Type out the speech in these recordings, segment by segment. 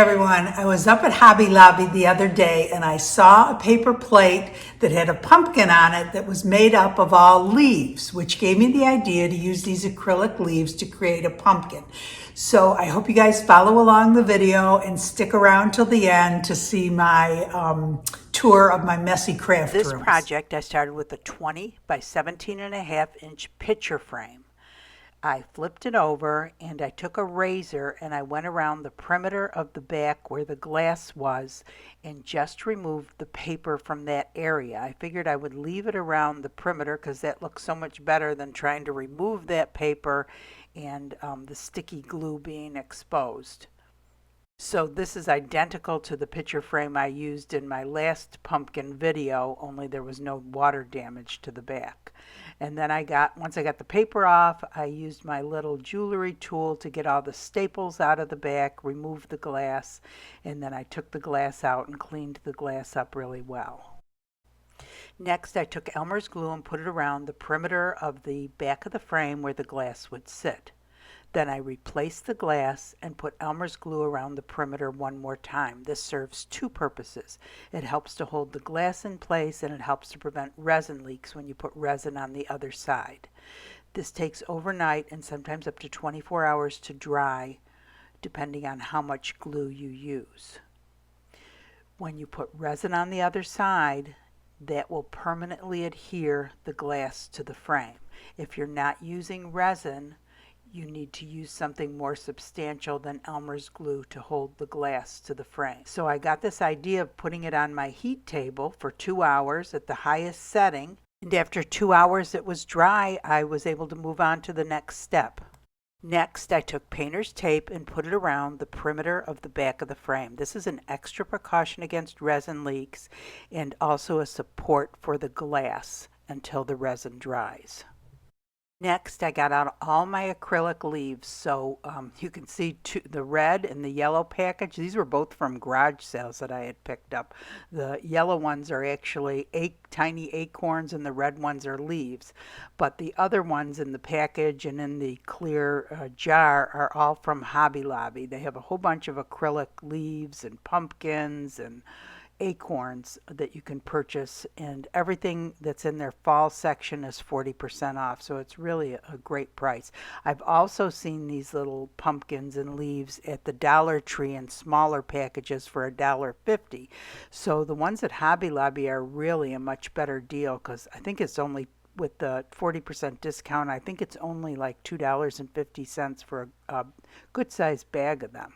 everyone, I was up at Hobby Lobby the other day and I saw a paper plate that had a pumpkin on it that was made up of all leaves, which gave me the idea to use these acrylic leaves to create a pumpkin. So I hope you guys follow along the video and stick around till the end to see my tour of my messy craft rooms. This project I started with a 20 by 17.5-inch picture frame. I flipped it over and I took a razor and I went around the perimeter of the back where the glass was and just removed the paper from that area. I figured I would leave it around the perimeter because that looks so much better than trying to remove that paper and the sticky glue being exposed. So this is identical to the picture frame I used in my last pumpkin video, only there was no water damage to the back. And then once I got the paper off, I used my little jewelry tool to get all the staples out of the back, remove the glass, and then I took the glass out and cleaned the glass up really well. Next, I took Elmer's glue and put it around the perimeter of the back of the frame where the glass would sit. Then I replaced the glass and put Elmer's glue around the perimeter one more time. This serves two purposes. It helps to hold the glass in place and it helps to prevent resin leaks when you put resin on the other side. This takes overnight and sometimes up to 24 hours to dry, depending on how much glue you use. When you put resin on the other side, that will permanently adhere the glass to the frame. If you're not using resin, you need to use something more substantial than Elmer's glue to hold the glass to the frame. So I got this idea of putting it on my heat table for 2 hours at the highest setting, and after 2 hours it was dry, I was able to move on to the next step. Next, I took painter's tape and put it around the perimeter of the back of the frame. This is an extra precaution against resin leaks and also a support for the glass until the resin dries. Next, I got out all my acrylic leaves, so you can see the red and the yellow package. These were both from garage sales that I had picked up. The yellow ones are actually tiny acorns and the red ones are leaves. But the other ones in the package and in the clear jar are all from Hobby Lobby. They have a whole bunch of acrylic leaves and pumpkins and acorns that you can purchase, and everything that's in their fall section is 40% off, so it's really a great price. I've also seen these little pumpkins and leaves at the Dollar Tree in smaller packages for $1.50. So the ones at Hobby Lobby are really a much better deal because I think it's only, with the 40% discount, I think it's only like $2.50 for a good sized bag of them.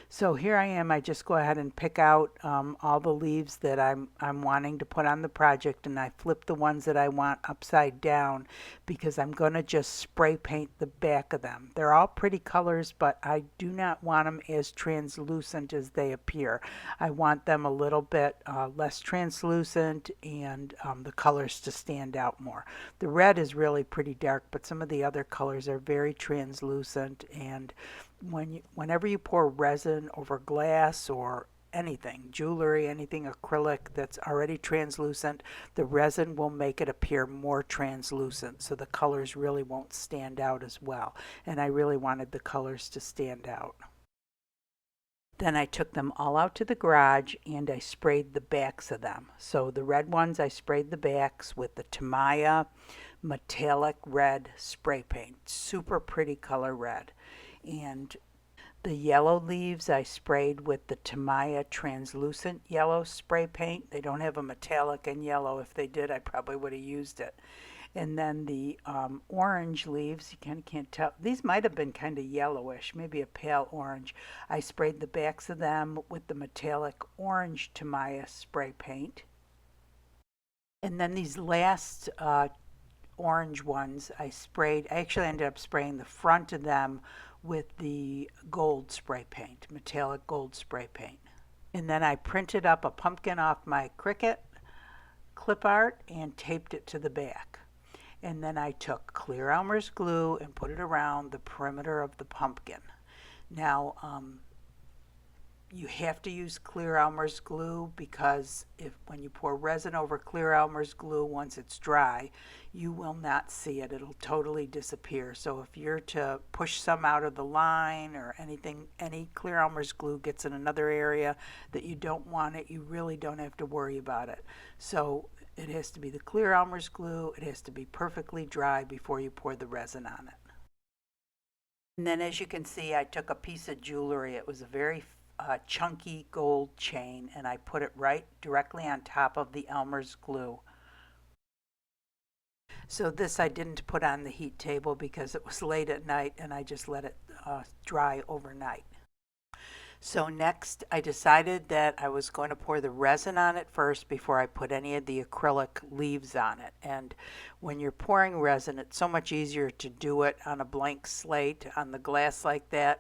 So here I am. I just go ahead and pick out all the leaves that I'm wanting to put on the project, and I flip the ones that I want upside down because I'm going to just spray paint the back of them. They're all pretty colors, but I do not want them as translucent as they appear. I want them a little bit less translucent and the colors to stand out more. The red is really pretty dark, but some of the other colors are very translucent, and whenever you pour resin over glass or anything, jewelry, anything acrylic that's already translucent, the resin will make it appear more translucent, so the colors really won't stand out as well. And I really wanted the colors to stand out. Then I took them all out to the garage and I sprayed the backs of them. So the red ones, I sprayed the backs with the Tamiya metallic red spray paint. Super pretty color red. And the yellow leaves I sprayed with the Tamiya translucent yellow spray paint. They don't have a metallic and yellow. If they did, I probably would have used it. And then the orange leaves, you kind of can't tell. These might have been kind of yellowish, maybe a pale orange. I sprayed the backs of them with the metallic orange Tamiya spray paint. And then these last orange ones I actually ended up spraying the front of them with the gold spray paint, metallic gold spray paint. And then I printed up a pumpkin off my Cricut clip art and taped it to the back. And then I took clear Elmer's glue and put it around the perimeter of the pumpkin. Now, You have to use clear Elmer's glue because when you pour resin over clear Elmer's glue, once it's dry, you will not see it. It'll totally disappear. So if you're to push some out of the line or anything, any clear Elmer's glue gets in another area that you don't want it, you really don't have to worry about it. So it has to be the clear Elmer's glue. It has to be perfectly dry before you pour the resin on it. And then as you can see, I took a piece of jewelry. It was a very chunky gold chain, and I put it right directly on top of the Elmer's glue. So this I didn't put on the heat table because it was late at night and I just let it dry overnight. So next I decided that I was going to pour the resin on it first before I put any of the acrylic leaves on it. And when you're pouring resin, it's so much easier to do it on a blank slate on the glass like that,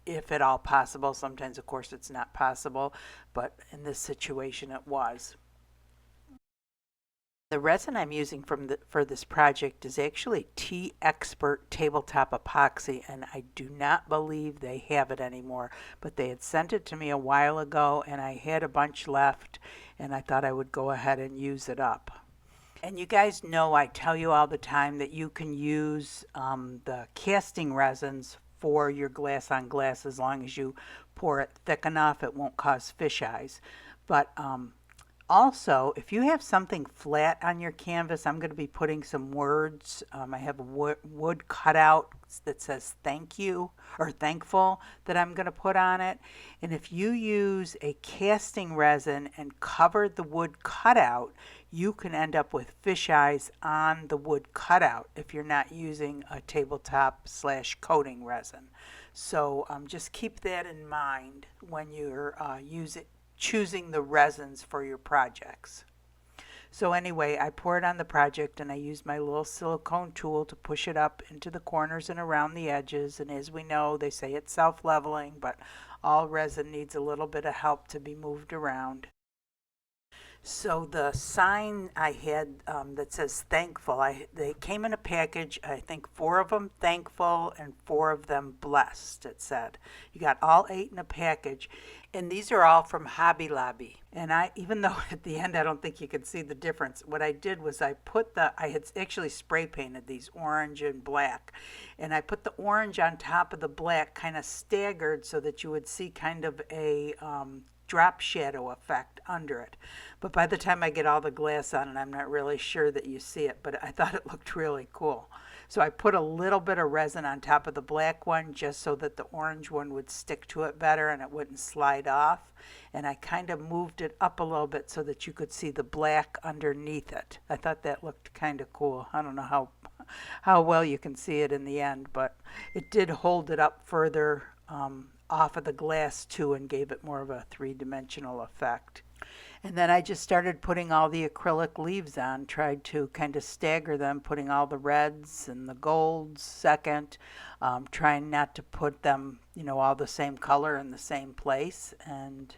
if at all possible. Sometimes of course it's not possible, but in this situation it was. The resin I'm using for this project is actually T-Expert tabletop epoxy, and I do not believe they have it anymore, but they had sent it to me a while ago and I had a bunch left and I thought I would go ahead and use it up. And you guys know I tell you all the time that you can use the casting resins for your glass on glass as long as you pour it thick enough. It won't cause fish eyes. But also, if you have something flat on your canvas, I'm going to be putting some words. I have a wood cutout that says thank you or thankful that I'm going to put on it. And if you use a casting resin and cover the wood cutout, you can end up with fish eyes on the wood cutout if you're not using a tabletop / coating resin. So just keep that in mind when you're choosing the resins for your projects. So anyway, I pour it on the project and I use my little silicone tool to push it up into the corners and around the edges. And as we know, they say it's self-leveling, but all resin needs a little bit of help to be moved around. So the sign I had that says thankful, they came in a package, I think 4 of them thankful and 4 of them blessed, it said. You got all 8 in a package, and these are all from Hobby Lobby. And even though at the end I don't think you could see the difference, what I did was I had actually spray painted these orange and black, and I put the orange on top of the black kind of staggered so that you would see kind of a drop shadow effect under it. But by the time I get all the glass on it, I'm not really sure that you see it, but I thought it looked really cool. So I put a little bit of resin on top of the black one just so that the orange one would stick to it better and it wouldn't slide off. And I kind of moved it up a little bit so that you could see the black underneath it. I thought that looked kind of cool. I don't know how well you can see it in the end, but it did hold it up further off of the glass too and gave it more of a 3-dimensional effect. And then I just started putting all the acrylic leaves on, tried to kind of stagger them, putting all the reds and the golds second, trying not to put them, all the same color in the same place, and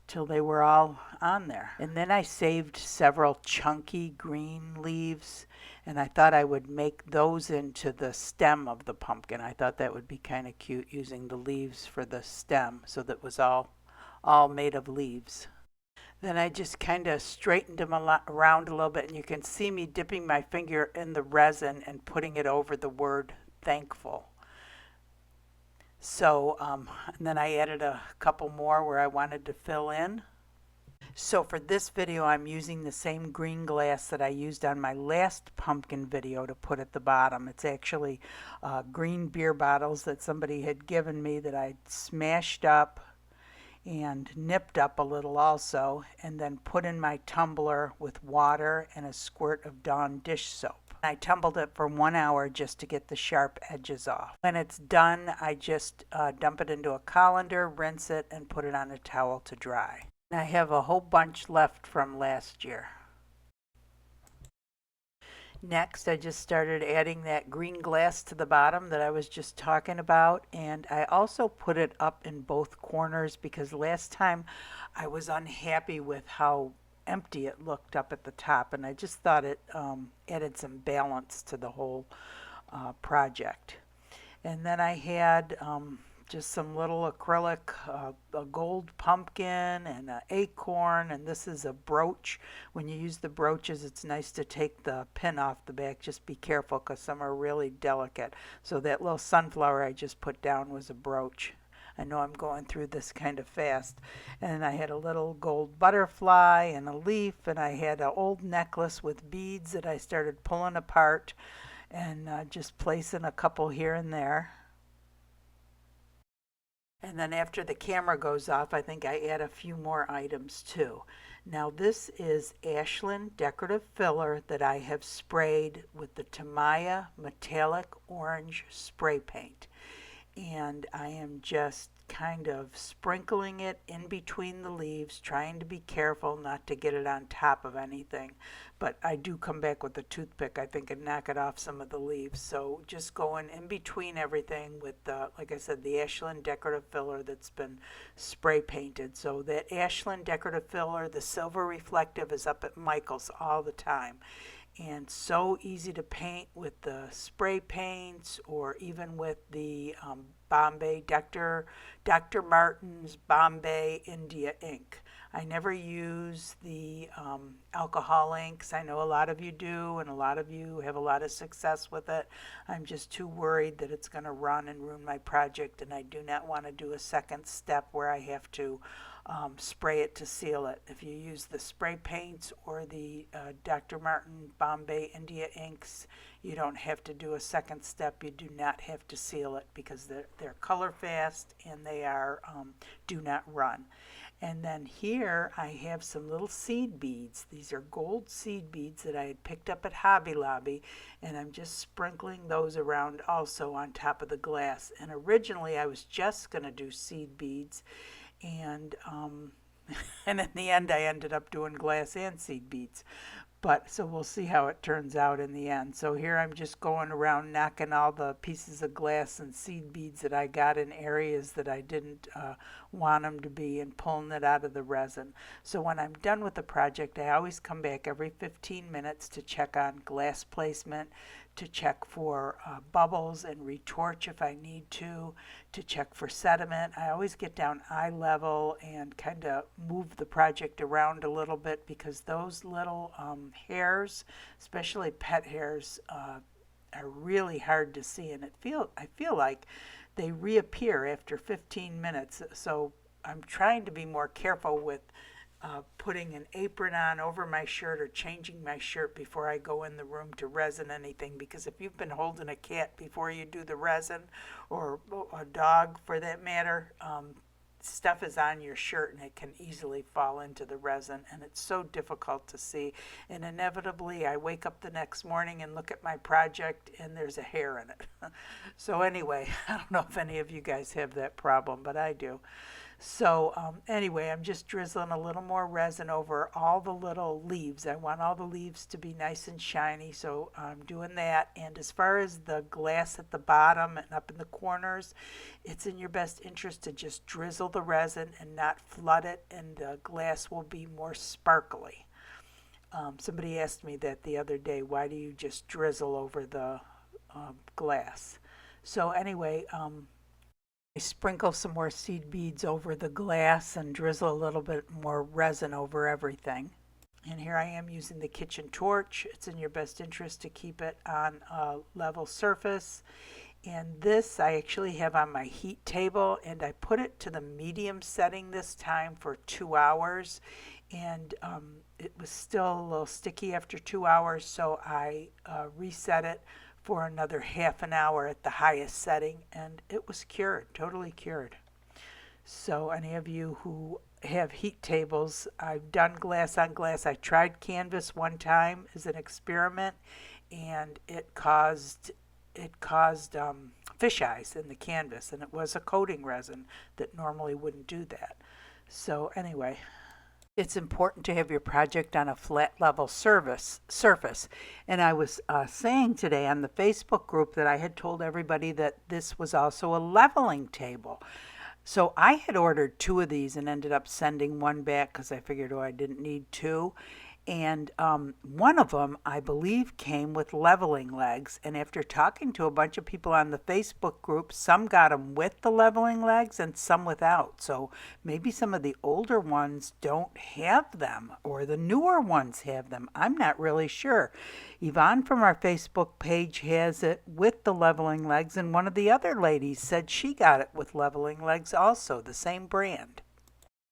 till they were all on there. And then I saved several chunky green leaves, and I thought I would make those into the stem of the pumpkin. I thought that would be kind of cute, using the leaves for the stem, so that was all made of leaves. Then I just kind of straightened them around a little bit, and you can see me dipping my finger in the resin and putting it over the word thankful. So, and then I added a couple more where I wanted to fill in. So for this video, I'm using the same green glass that I used on my last pumpkin video to put at the bottom. It's actually green beer bottles that somebody had given me that I smashed up and nipped up a little also, and then put in my tumbler with water and a squirt of Dawn dish soap. I tumbled it for 1 hour just to get the sharp edges off. When it's done, I just dump it into a colander, rinse it, and put it on a towel to dry. And I have a whole bunch left from last year. Next, I just started adding that green glass to the bottom that I was just talking about, and I also put it up in both corners because last time I was unhappy with how empty it looked up at the top, and I just thought it added some balance to the whole project. And then I had just some little acrylic, a gold pumpkin and an acorn, and this is a brooch. When you use the brooches, it's nice to take the pin off the back. Just be careful because some are really delicate. So that little sunflower I just put down was a brooch. I know I'm going through this kind of fast. And I had a little gold butterfly and a leaf, and I had an old necklace with beads that I started pulling apart and just placing a couple here and there. And then after the camera goes off, I think I add a few more items too. Now this is Ashland decorative filler that I have sprayed with the Tamaya metallic orange spray paint. And I am just kind of sprinkling it in between the leaves, trying to be careful not to get it on top of anything. But I do come back with a toothpick, I think, and knock it off some of the leaves. So just going in between everything with, like I said, the Ashland decorative filler that's been spray painted. So that Ashland decorative filler, the silver reflective, is up at Michael's all the time. And so easy to paint with the spray paints, or even with the Bombay Dr. Martin's Bombay India ink. I never use the alcohol inks. I know a lot of you do, and a lot of you have a lot of success with it. I'm just too worried that it's going to run and ruin my project, and I do not want to do a second step where I have to spray it to seal it. If you use the spray paints or the Dr. Martin Bombay India inks, you don't have to do a second step. You do not have to seal it because they're color fast and they are do not run. And then here I have some little seed beads. These are gold seed beads that I had picked up at Hobby Lobby, and I'm just sprinkling those around also on top of the glass. And originally I was just going to do seed beads, and and in the end I ended up doing glass and seed beads. But so we'll see how it turns out in the end. So here I'm just going around knocking all the pieces of glass and seed beads that I got in areas that I didn't want them to be, and pulling it out of the resin. So when I'm done with the project, I always come back every 15 minutes to check on glass placement, to check for bubbles and retorch if I need to check for sediment. I always get down eye level and kind of move the project around a little bit, because those little hairs, especially pet hairs, are really hard to see, and I feel like they reappear after 15 minutes. So I'm trying to be more careful with putting an apron on over my shirt or changing my shirt before I go in the room to resin anything, because if you've been holding a cat before you do the resin, or a dog for that matter, stuff is on your shirt and it can easily fall into the resin, and it's so difficult to see. And inevitably I wake up the next morning and look at my project and there's a hair in it. So anyway, I don't know if any of you guys have that problem, but I do. So anyway, I'm just drizzling a little more resin over all the little leaves. I want all the leaves to be nice and shiny, so I'm doing that. And as far as the glass at the bottom and up in the corners, it's in your best interest to just drizzle the resin and not flood it, and the glass will be more sparkly. Somebody asked me that the other day, why do you just drizzle over the glass? So anyway, I sprinkle some more seed beads over the glass and drizzle a little bit more resin over everything. And here I am using the kitchen torch. It's in your best interest to keep it on a level surface. And this I actually have on my heat table, and I put it to the medium setting this time for 2 hours. And it was still a little sticky after 2 hours, so I reset it for another half an hour at the highest setting, and it was cured, totally cured. So any of you who have heat tables, I've done glass on glass. I tried canvas one time as an experiment, and it caused fish eyes in the canvas, and it was a coating resin that normally wouldn't do that. So anyway, it's important to have your project on a flat level surface. And I was saying today on the Facebook group that I had told everybody that this was also a leveling table. So I had ordered 2 of these and ended up sending one back because I figured, I didn't need 2. And one of them, I believe, came with leveling legs. And after talking to a bunch of people on the Facebook group, some got them with the leveling legs and some without. So maybe some of the older ones don't have them, or the newer ones have them. I'm not really sure. Yvonne from our Facebook page has it with the leveling legs, and one of the other ladies said she got it with leveling legs also, the same brand.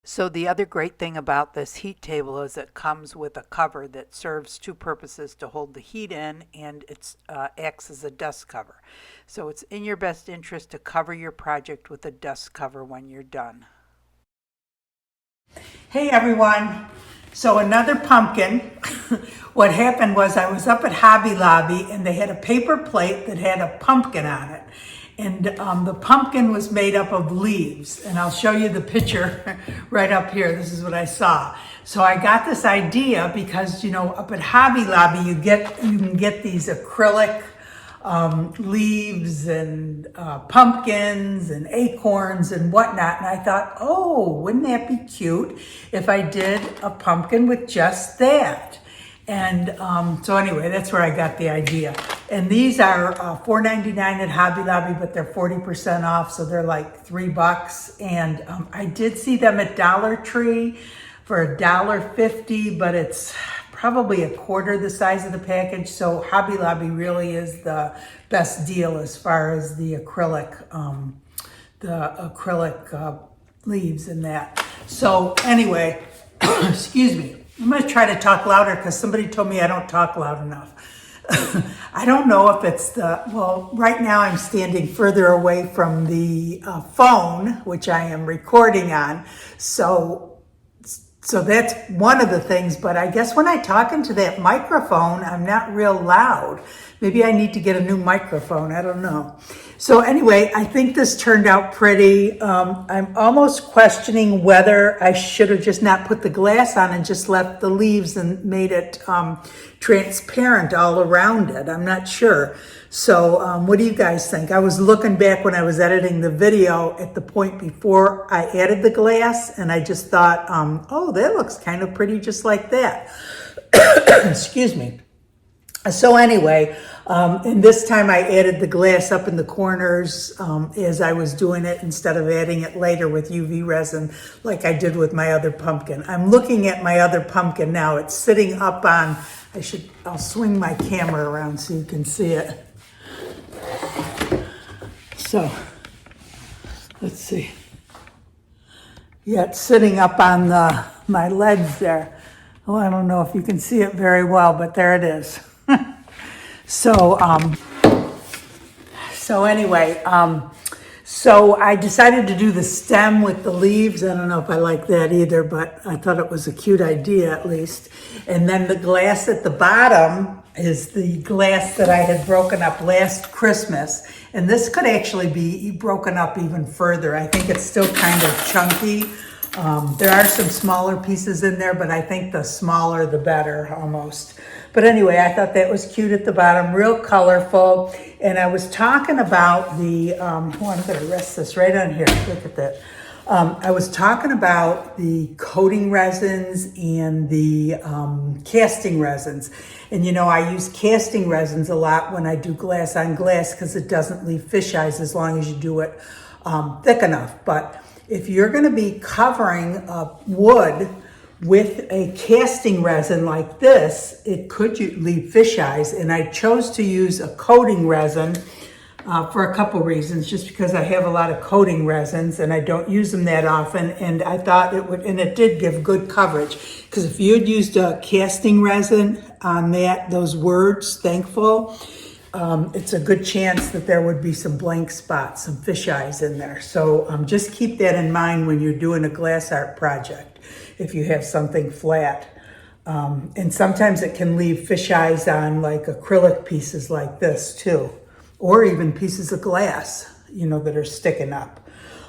So the other great thing about this heat table is it comes with a cover that serves two purposes: to hold the heat in, and it acts as a dust cover. So it's in your best interest to cover your project with a dust cover when you're done. Hey everyone, so another pumpkin. What happened was I was up at Hobby Lobby and they had a paper plate that had a pumpkin on it. And the pumpkin was made up of leaves, and I'll show you the picture right up here. This is what I saw. So I got this idea because, you know, up at Hobby Lobby you can get these acrylic leaves and pumpkins and acorns and whatnot. And I thought, oh, wouldn't that be cute if I did a pumpkin with just that? And so anyway, that's where I got the idea. And these are $4.99 at Hobby Lobby, but they're 40% off, so they're like $3. And I did see them at Dollar Tree for $1.50, but it's probably a quarter the size of the package. So Hobby Lobby really is the best deal as far as the acrylic leaves and that. So anyway, excuse me. I'm going to try to talk louder because somebody told me I don't talk loud enough. I don't know if it's well, right now I'm standing further away from the phone, which I am recording on. So that's one of the things, but I guess when I talk into that microphone, I'm not real loud. Maybe I need to get a new microphone. I don't know. So anyway, I think this turned out pretty. I'm almost questioning whether I should have just not put the glass on and just left the leaves and made it transparent all around it. I'm not sure. So what do you guys think? I was looking back when I was editing the video at the point before I added the glass, and I just thought, oh, that looks kind of pretty just like that. Excuse me. So anyway, and this time I added the glass up in the corners as I was doing it instead of adding it later with UV resin like I did with my other pumpkin. I'm looking at my other pumpkin now. It's sitting up on, I'll swing my camera around so you can see it. So, let's see. Yeah, it's sitting up on my ledge there. Oh, I don't know if you can see it very well, but there it is. So anyway, so I decided to do the stem with the leaves. I don't know if I like that either, but I thought it was a cute idea at least. And then the glass at the bottom is the glass that I had broken up last Christmas. And this could actually be broken up even further. I think it's still kind of chunky. There are some smaller pieces in there, but I think the smaller the better almost. But anyway, I thought that was cute at the bottom, real colorful. And I was talking about the, I'm going to rest this right on here. Look at that. I was talking about the coating resins and the casting resins. And you know, I use casting resins a lot when I do glass on glass because it doesn't leave fish eyes as long as you do it thick enough. But if you're going to be covering wood with a casting resin like this, it could leave fish eyes. And I chose to use a coating resin for a couple reasons, just because I have a lot of coating resins and I don't use them that often. And I thought it would, and it did give good coverage. Because if you had used a casting resin on those words, thankful, it's a good chance that there would be some blank spots, some fish eyes in there. So just keep that in mind when you're doing a glass art project, if you have something flat. And sometimes it can leave fish eyes on like acrylic pieces like this too, or even pieces of glass, you know, that are sticking up.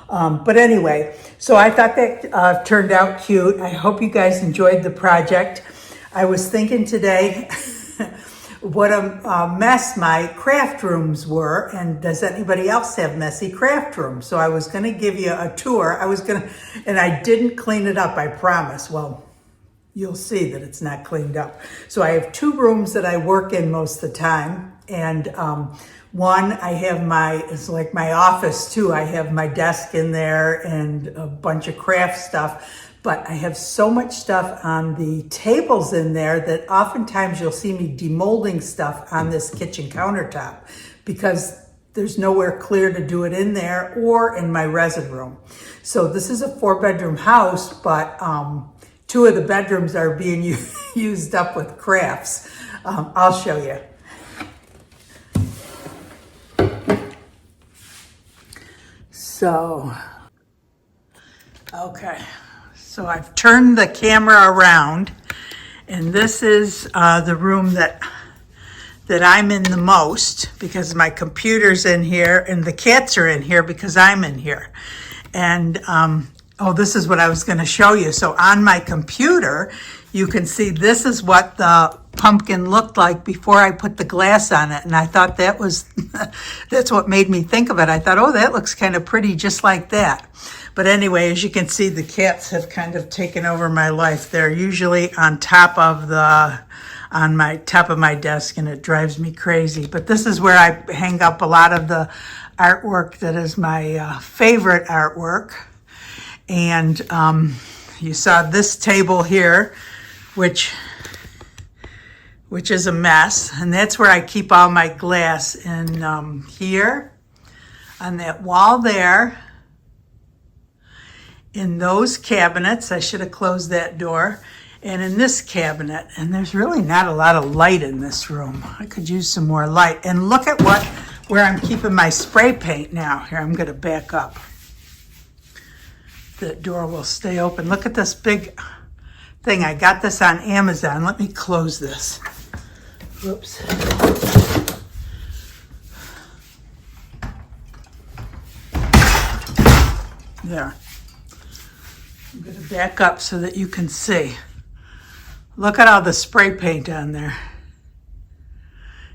But anyway, so I thought that turned out cute. I hope you guys enjoyed the project. I was thinking today what a mess my craft rooms were, and does anybody else have messy craft rooms? So I was going to give you a tour. And I didn't clean it up, I promise. Well, you'll see that it's not cleaned up. So I have 2 rooms that I work in most of the time. And one, I have it's like my office too. I have my desk in there and a bunch of craft stuff. But I have so much stuff on the tables in there that oftentimes you'll see me demolding stuff on this kitchen countertop because there's nowhere clear to do it in there or in my resin room. So this is a 4-bedroom house, but 2 of the bedrooms are being used up with crafts. I'll show you. So, okay. So I've turned the camera around, and this is the room that I'm in the most because my computer's in here and the cats are in here because I'm in here. And oh, this is what I was going to show you. So on my computer, you can see this is what the pumpkin looked like before I put the glass on it. And I thought that was, that's what made me think of it. I thought, oh, that looks kind of pretty just like that. But anyway, as you can see, the cats have kind of taken over my life. They're usually on top of my desk, and it drives me crazy. But this is where I hang up a lot of the artwork that is my favorite artwork. And you saw this table here, which is a mess, and that's where I keep all my glass. And here on that wall there, in those cabinets, I should have closed that door, and in this cabinet. And there's really not a lot of light in this room. I could use some more light. And look at where I'm keeping my spray paint now. Here, I'm going to back up. The door will stay open. Look at this big thing. I got this on Amazon. Let me close this. Whoops. There. I'm going to back up so that you can see. Look at all the spray paint on there.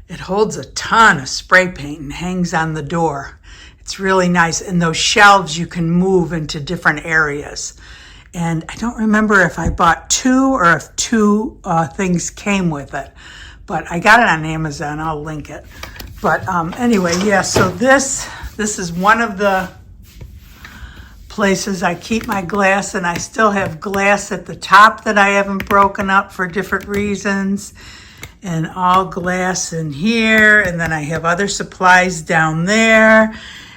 It holds a ton of spray paint and hangs on the door. It's really nice. And those shelves you can move into different areas. And I don't remember if I bought 2 or if 2 things came with it. But I got it on Amazon. I'll link it. But anyway, yeah, so this is one of the places I keep my glass, and I still have glass at the top that I haven't broken up for different reasons, and all glass in here. And then I have other supplies down there,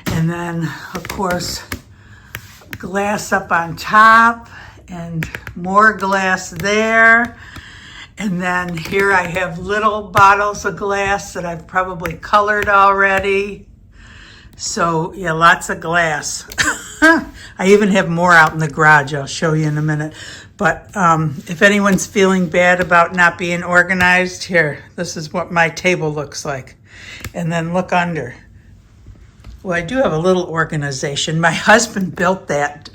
and then of course glass up on top and more glass there. And then here I have little bottles of glass that I've probably colored already. So yeah, lots of glass. I even have more out in the garage. I'll show you in a minute. But if anyone's feeling bad about not being organized, here, this is what my table looks like. And then look under. Well, I do have a little organization. My husband built that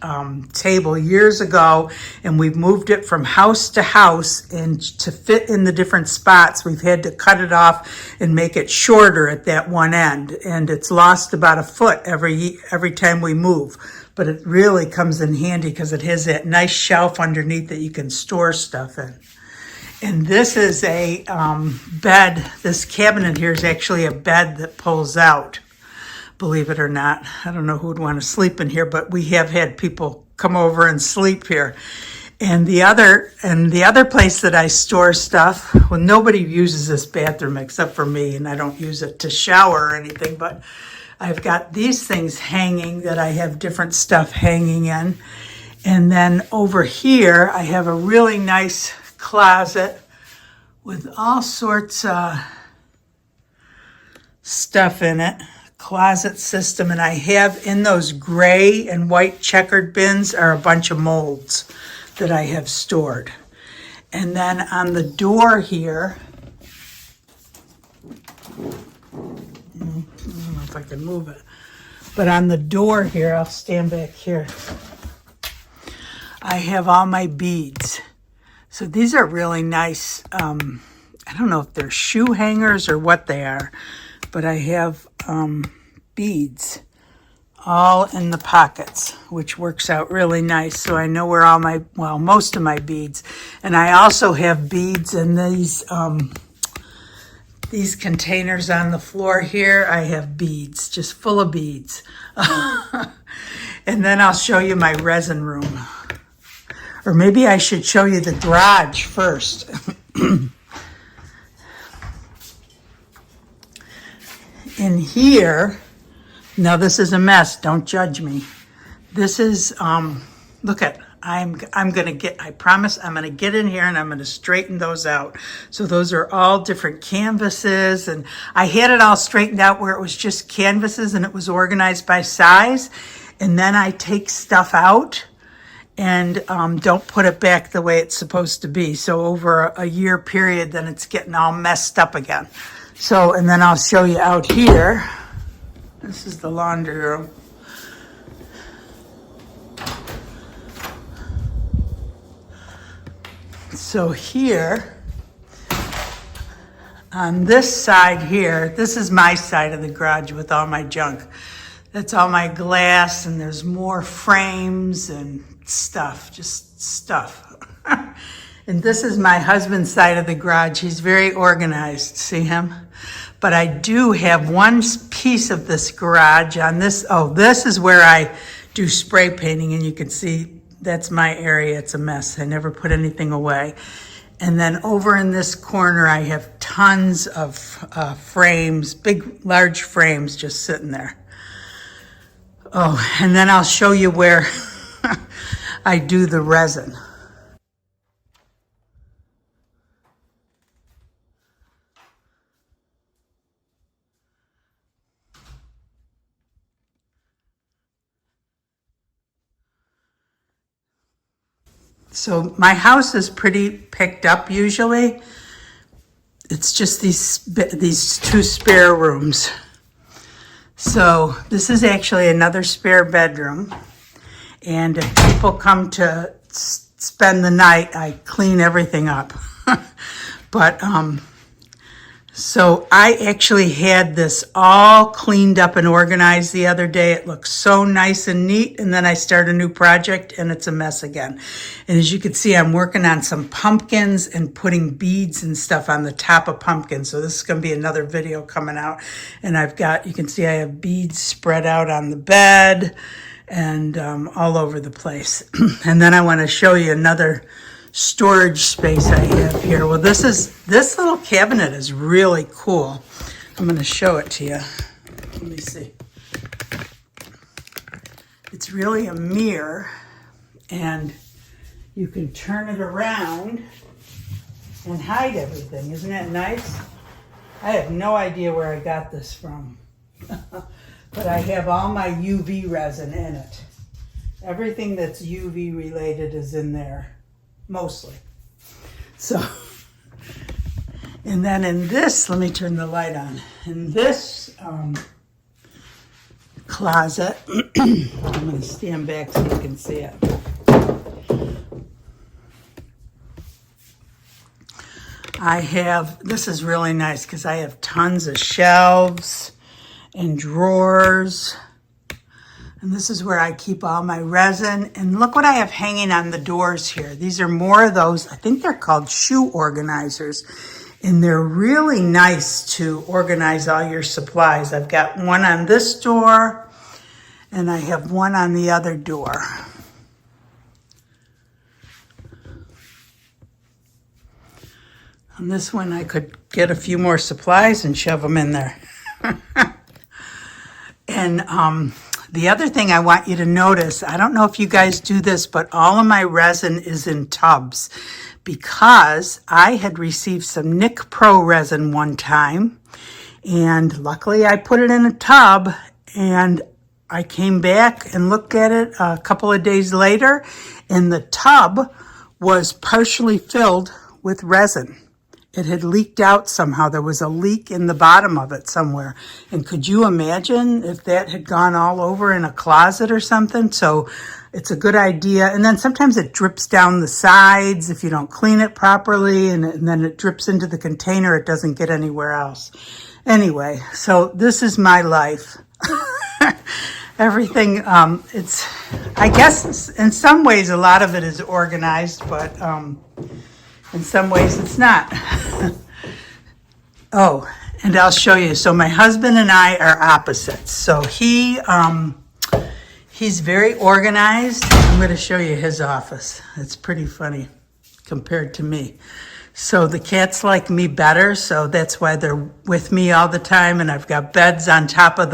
table years ago, and we've moved it from house to house, and to fit in the different spots, we've had to cut it off and make it shorter at that one end. And it's lost about a foot every time we move. But it really comes in handy because it has that nice shelf underneath that you can store stuff in. And this is a bed. This cabinet here is actually a bed that pulls out. Believe it or not. I don't know who would want to sleep in here, but we have had people come over and sleep here. And the other place that I store stuff, well, nobody uses this bathroom except for me, and I don't use it to shower or anything, but I've got these things hanging that I have different stuff hanging in. And then over here, I have a really nice closet with all sorts of stuff in it. Closet system, and I have in those gray and white checkered bins are a bunch of molds that I have stored. And then on the door here, I don't know if I can move it, but on the door here, I'll stand back here, I have all my beads. So these are really nice, I don't know if they're shoe hangers or what they are, but I have beads all in the pockets, which works out really nice. So I know where all my, well, most of my beads. And I also have beads in these containers on the floor here. I have beads, just full of beads. And then I'll show you my resin room. Or maybe I should show you the garage first. In here, now this is a mess, don't judge me. This is, look at, I'm gonna get, I promise I'm gonna get in here and I'm gonna straighten those out. So those are all different canvases, and I had it all straightened out where it was just canvases and it was organized by size. And then I take stuff out and don't put it back the way it's supposed to be. So over a year period, then it's getting all messed up again. So, and then I'll show you out here. This is the laundry room. So here, on this side here, this is my side of the garage with all my junk. That's all my glass, and there's more frames and stuff, just stuff. And this is my husband's side of the garage. He's very organized, see him? But I do have one piece of this garage on this. Oh, this is where I do spray painting, and you can see that's my area. It's a mess. I never put anything away. And then over in this corner, I have tons of frames, big, large frames just sitting there. Oh, and then I'll show you where I do the resin. So my house is pretty picked up usually. It's just these two spare rooms. So this is actually another spare bedroom. And if people come to spend the night, I clean everything up. But so I actually had this all cleaned up and organized the other day. It looks so nice and neat. And then I start a new project and it's a mess again. And as you can see, I'm working on some pumpkins and putting beads and stuff on the top of pumpkins. So this is going to be another video coming out. And I've got, you can see I have beads spread out on the bed and all over the place. And then I want to show you another storage space I have here. Well, this little cabinet is really cool. I'm going to show it to you. Let me see. It's really a mirror, and you can turn it around and hide everything. Isn't that nice? I have no idea where I got this from, but I have all my UV resin in it. Everything that's UV related is in there. Mostly. So, and then in this, let me turn the light on. In this closet, I'm going to stand back so you can see it. I have, this is really nice because I have tons of shelves and drawers. And this is where I keep all my resin. And look what I have hanging on the doors here. These are more of those, I think they're called shoe organizers. And they're really nice to organize all your supplies. I've got one on this door, and I have one on the other door. On this one, I could get a few more supplies and shove them in there. And the other thing I want you to notice, I don't know if you guys do this, but all of my resin is in tubs because I had received some Nick Pro resin one time, and luckily I put it in a tub, and I came back and looked at it a couple of days later, and the tub was partially filled with resin. It had leaked out somehow. There was a leak in the bottom of it somewhere. And could you imagine if that had gone all over in a closet or something? So it's a good idea. And then sometimes it drips down the sides if you don't clean it properly, and then it drips into the container. It doesn't get anywhere else. Anyway, so this is my life. everything, I guess in some ways a lot of it is organized, but in some ways it's not. Oh, and I'll show you. So my husband and I are opposites. So he's very organized. I'm going to show you his office. It's pretty funny compared to me. So the cats like me better, so that's why they're with me all the time. And I've got beds on top of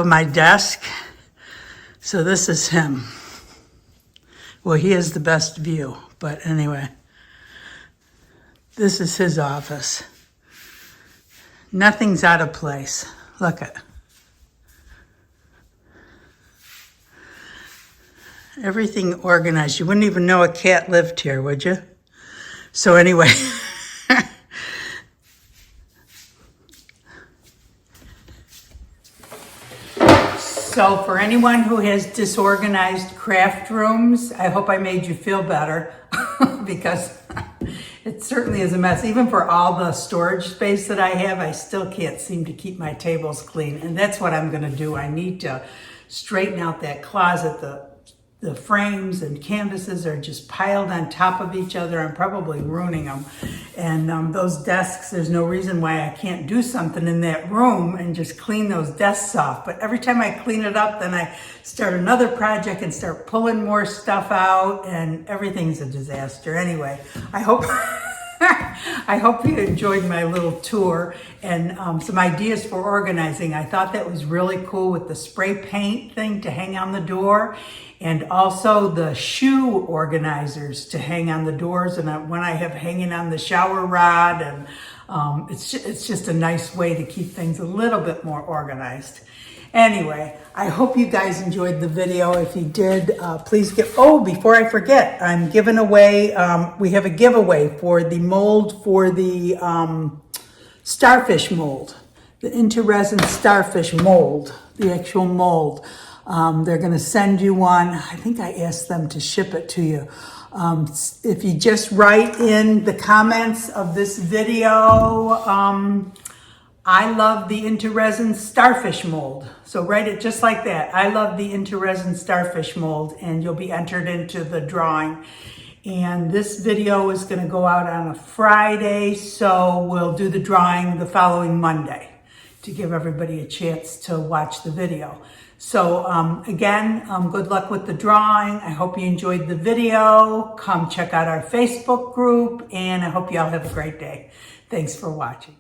my desk. So this is him. Well, he has the best view, but anyway. This is his office. Nothing's out of place. Look at everything organized. You wouldn't even know a cat lived here, would you? So anyway. So for anyone who has disorganized craft rooms, I hope I made you feel better because it certainly is a mess. Even for all the storage space that I have, I still can't seem to keep my tables clean. And that's what I'm gonna do. I need to straighten out that closet. The frames and canvases are just piled on top of each other. I'm probably ruining them. And those desks, there's no reason why I can't do something in that room and just clean those desks off. But every time I clean it up, then I start another project and start pulling more stuff out, and everything's a disaster. Anyway, I hope I hope you enjoyed my little tour and some ideas for organizing. I thought that was really cool with the spray paint thing to hang on the door, and also the shoe organizers to hang on the doors, and when I have hanging on the shower rod, and it's just a nice way to keep things a little bit more organized. Anyway, I hope you guys enjoyed the video. If you did, please before I forget, I'm giving away, we have a giveaway for the mold for the starfish mold, the Into Resin starfish mold, the actual mold. They're going to send you one. I think I asked them to ship it to you. If you just write in the comments of this video, I love the Into Resin starfish mold. So write it just like that. I love the Into Resin starfish mold, and you'll be entered into the drawing. And this video is going to go out on a Friday, so we'll do the drawing the following Monday to give everybody a chance to watch the video. So again, good luck with the drawing. I hope you enjoyed the video. Come check out our Facebook group, and I hope you all have a great day. Thanks for watching.